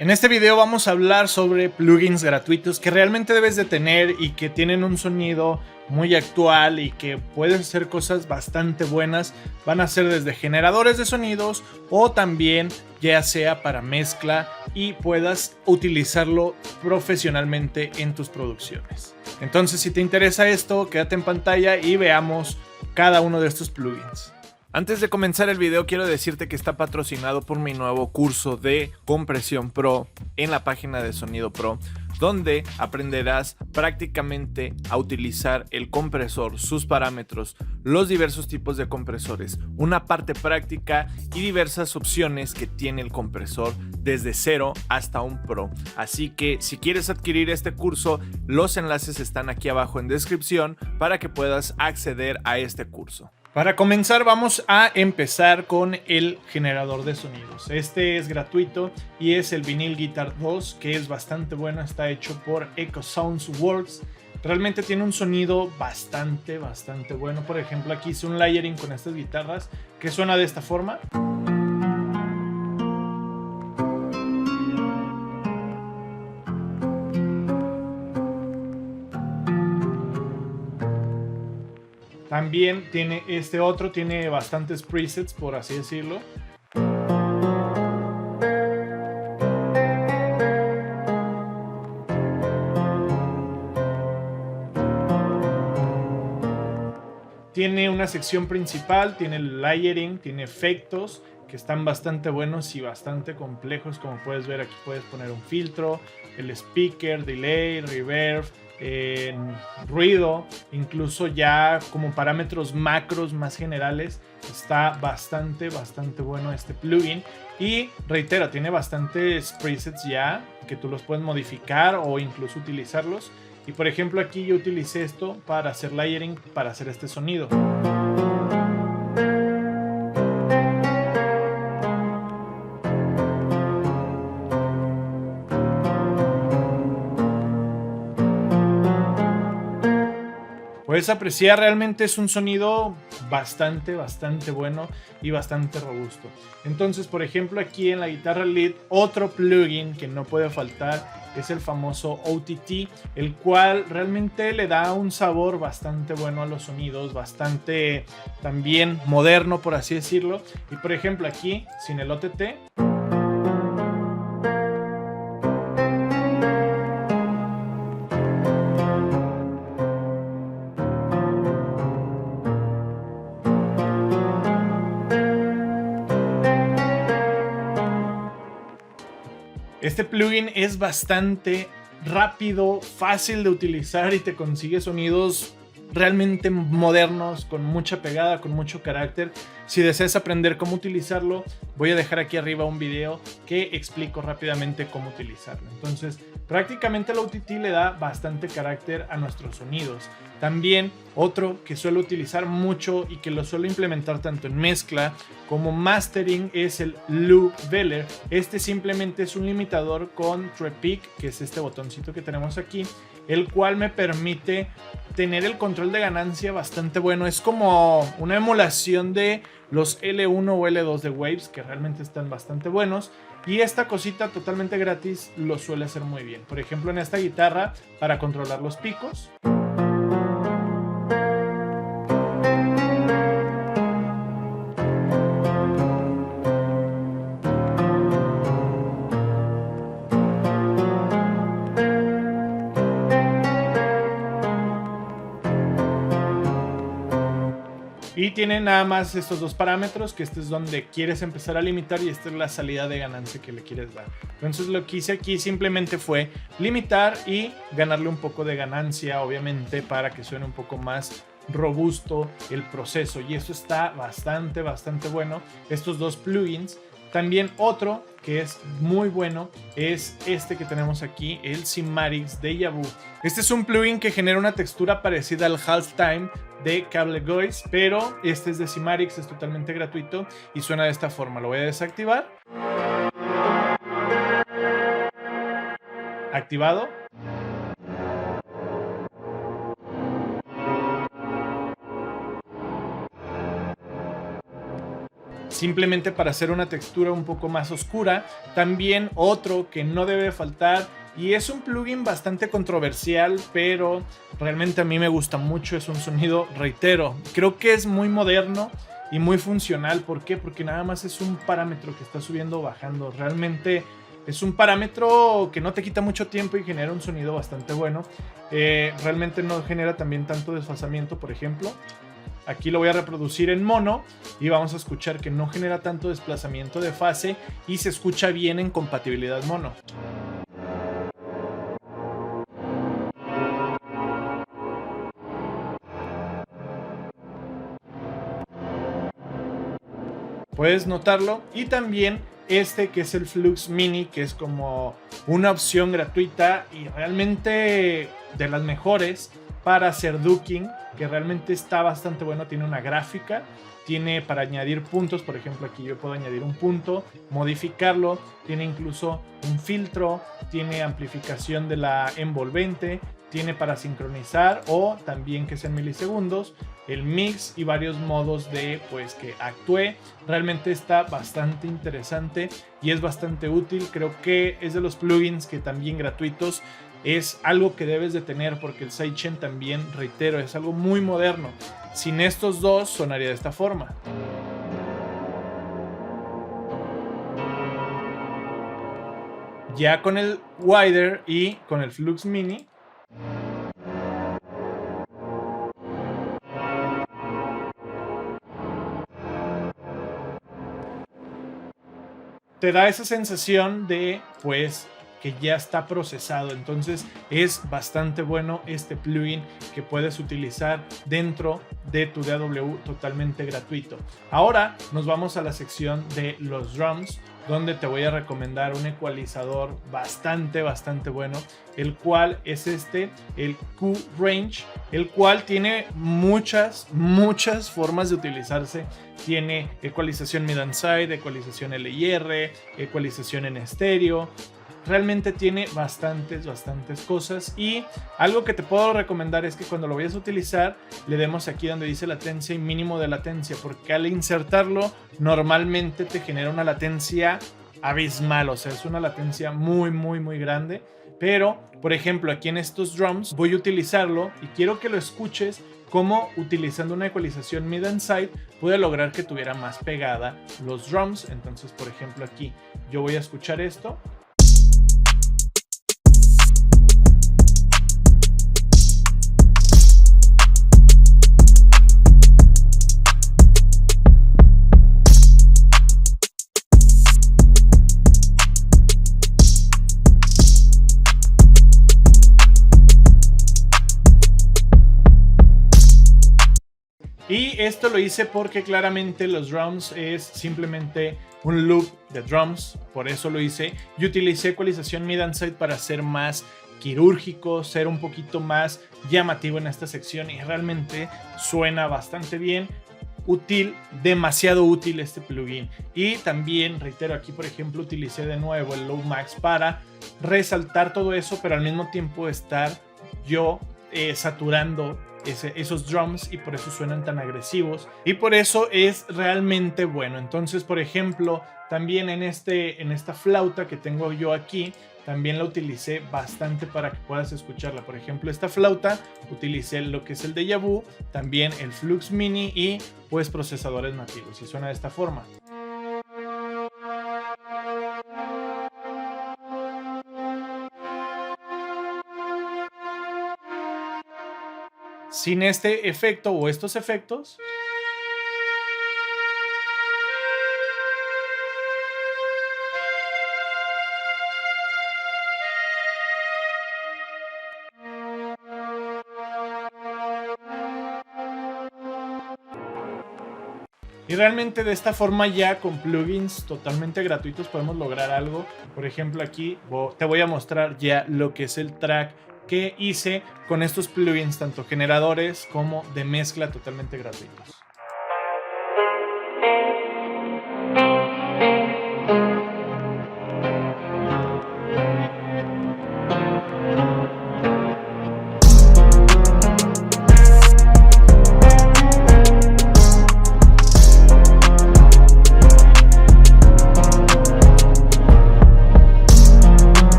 En este video vamos a hablar sobre plugins gratuitos que realmente debes de tener y que tienen un sonido muy actual y que pueden hacer cosas bastante buenas. Van a ser desde generadores de sonidos o también ya sea para mezcla y puedas utilizarlo profesionalmente en tus producciones. Entonces, si te interesa esto, quédate en pantalla y veamos cada uno de estos plugins. Antes de comenzar el video quiero decirte que está patrocinado por mi nuevo curso de compresión pro en la página de Sonido Pro, donde aprenderás prácticamente a utilizar el compresor, sus parámetros, los diversos tipos de compresores, una parte práctica y diversas opciones que tiene el compresor desde cero hasta un pro. Así que si quieres adquirir este curso, los enlaces están aquí abajo en descripción para que puedas acceder a este curso. Para comenzar vamos a empezar con el generador de sonidos. Este es gratuito y es el Vinyl Guitar 2, que es bastante bueno, está hecho por Echo Sounds Works. Realmente tiene un sonido bastante bueno. Por ejemplo, aquí hice un layering con estas guitarras que suena de esta forma. También tiene este otro, tiene bastantes presets, por así decirlo. Tiene una sección principal, tiene el layering, tiene efectos que están bastante buenos y bastante complejos. Como puedes ver, aquí puedes poner un filtro, el speaker, delay, reverb, ruido, incluso ya como parámetros macros más generales. Está bastante bueno este plugin y reitero, tiene bastantes presets ya que tú los puedes modificar o incluso utilizarlos. Y por ejemplo, aquí yo utilicé esto para hacer layering, para hacer este sonido. Puedes apreciar, realmente es un sonido bastante bueno y bastante robusto. Entonces, por ejemplo, aquí en la guitarra lead, otro plugin que no puede faltar es el famoso OTT, el cual realmente le da un sabor bastante bueno a los sonidos, bastante también moderno, por así decirlo. Y por ejemplo, aquí, sin el OTT, este plugin es bastante rápido, fácil de utilizar y te consigue sonidos realmente modernos, con mucha pegada, con mucho carácter. Si deseas aprender cómo utilizarlo, voy a dejar aquí arriba un video que explico rápidamente cómo utilizarlo. Entonces, prácticamente el OTT le da bastante carácter a nuestros sonidos. También otro que suelo utilizar mucho y que lo suelo implementar tanto en mezcla como mastering es el Loop Veler. Este simplemente es un limitador con Trepic, que es este botoncito que tenemos aquí, el cual me permite tener el control de ganancia bastante bueno. Es como una emulación de los L1 o L2 de Waves, que realmente están bastante buenos. Y esta cosita totalmente gratis lo suele hacer muy bien. Por ejemplo, en esta guitarra, para controlar los picos. Y tiene nada más estos dos parámetros, que este es donde quieres empezar a limitar y esta es la salida de ganancia que le quieres dar. Entonces lo que hice aquí simplemente fue limitar y ganarle un poco de ganancia, obviamente, para que suene un poco más robusto el proceso. Y eso está bastante bueno, estos dos plugins. También otro que es muy bueno es este que tenemos aquí, el Cymatics Deja Vu. Este es un plugin que genera una textura parecida al Halftime de Cable Guys, pero este es de Cymatics, es totalmente gratuito y suena de esta forma. Lo voy a desactivar. Activado. simplemente para hacer una textura un poco más oscura. También otro que no debe faltar, y es un plugin bastante controversial, pero realmente a mí me gusta mucho, es un sonido, reitero, creo que es muy moderno y muy funcional. ¿Por qué? Porque nada más es un parámetro que está subiendo o bajando. Realmente es un parámetro que no te quita mucho tiempo y genera un sonido bastante bueno. Realmente no genera también tanto desfasamiento. Por ejemplo, aquí lo voy a reproducir en mono y vamos a escuchar que no genera tanto desplazamiento de fase y se escucha bien en compatibilidad mono. Puedes notarlo. Y también este que es el Flux Mini, que es como una opción gratuita y realmente de las mejores para hacer ducking, que realmente está bastante bueno. Tiene una gráfica, tiene para añadir puntos, por ejemplo aquí yo puedo añadir un punto, modificarlo, tiene incluso un filtro, tiene amplificación de la envolvente, tiene para sincronizar o también que sea en milisegundos, el mix y varios modos de pues que actúe. Realmente está bastante interesante y es bastante útil. Creo que es de los plugins que también gratuitos es algo que debes de tener, porque el sidechain también, reitero, es algo muy moderno. Sin estos dos sonaría de esta forma. Ya con el Wider y con el Flux Mini, te da esa sensación de pues que ya está procesado. Entonces es bastante bueno este plugin que puedes utilizar dentro de tu DAW totalmente gratuito. Ahora nos vamos a la sección de los drums, donde te voy a recomendar un ecualizador bastante bueno, el cual es el Q-Range, el cual tiene muchas formas de utilizarse. Tiene ecualización mid and side, ecualización LIR, ecualización en estéreo. Realmente tiene bastantes cosas, y algo que te puedo recomendar es que cuando lo vayas a utilizar le demos aquí donde dice latencia y mínimo de latencia, porque al insertarlo normalmente te genera una latencia abismal, o sea, es una latencia muy grande. Pero por ejemplo aquí en estos drums voy a utilizarlo y quiero que lo escuches como utilizando una ecualización mid and side pude lograr que tuviera más pegada los drums. Entonces por ejemplo aquí yo voy a escuchar esto. Y esto lo hice porque claramente los drums es simplemente un loop de drums, por eso lo hice. Y utilicé ecualización mid and side para ser más quirúrgico, ser un poquito más llamativo en esta sección, y realmente suena bastante bien. Útil, demasiado útil este plugin. Y también, reitero, aquí por ejemplo utilicé de nuevo el Low Max para resaltar todo eso, pero al mismo tiempo estar yo saturando esos drums, y por eso suenan tan agresivos y por eso es realmente bueno. Entonces por ejemplo también en esta flauta que tengo yo aquí, también la utilicé bastante para que puedas escucharla. Por ejemplo esta flauta utilicé lo que es el Deja Vu, también el Flux Mini y pues procesadores nativos, y suena de esta forma. Sin este efecto o estos efectos, y realmente de esta forma ya con plugins totalmente gratuitos podemos lograr algo. Por ejemplo aquí te voy a mostrar ya lo que es el track que hice con estos plugins, tanto generadores como de mezcla, totalmente gratuitos.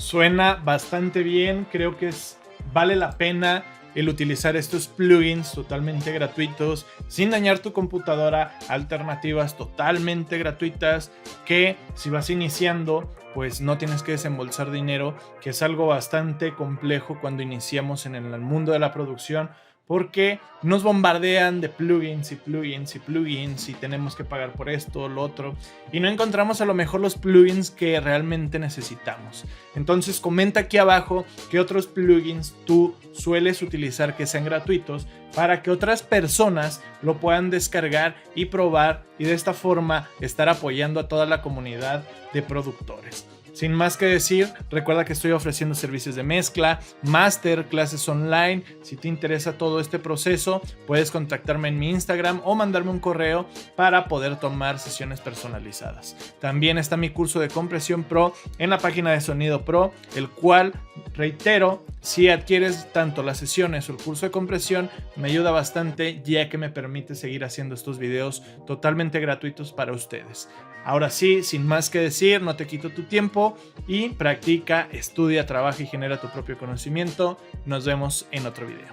Suena bastante bien, creo que vale la pena el utilizar estos plugins totalmente gratuitos, sin dañar tu computadora, alternativas totalmente gratuitas que si vas iniciando, pues no tienes que desembolsar dinero, que es algo bastante complejo cuando iniciamos en el mundo de la producción, porque nos bombardean de plugins y plugins y plugins y tenemos que pagar por esto, lo otro, y no encontramos a lo mejor los plugins que realmente necesitamos. Entonces comenta aquí abajo qué otros plugins tú sueles utilizar que sean gratuitos para que otras personas lo puedan descargar y probar, y de esta forma estar apoyando a toda la comunidad de productores. Sin más que decir, recuerda que estoy ofreciendo servicios de mezcla, máster, clases online. Si te interesa todo este proceso, puedes contactarme en mi Instagram o mandarme un correo para poder tomar sesiones personalizadas. También está mi curso de compresión pro en la página de Sonido Pro, el cual, reitero, si adquieres tanto las sesiones o el curso de compresión, me ayuda bastante, ya que me permite seguir haciendo estos videos totalmente gratuitos para ustedes. Ahora sí, sin más que decir, no te quito tu tiempo y practica, estudia, trabaja y genera tu propio conocimiento. Nos vemos en otro video.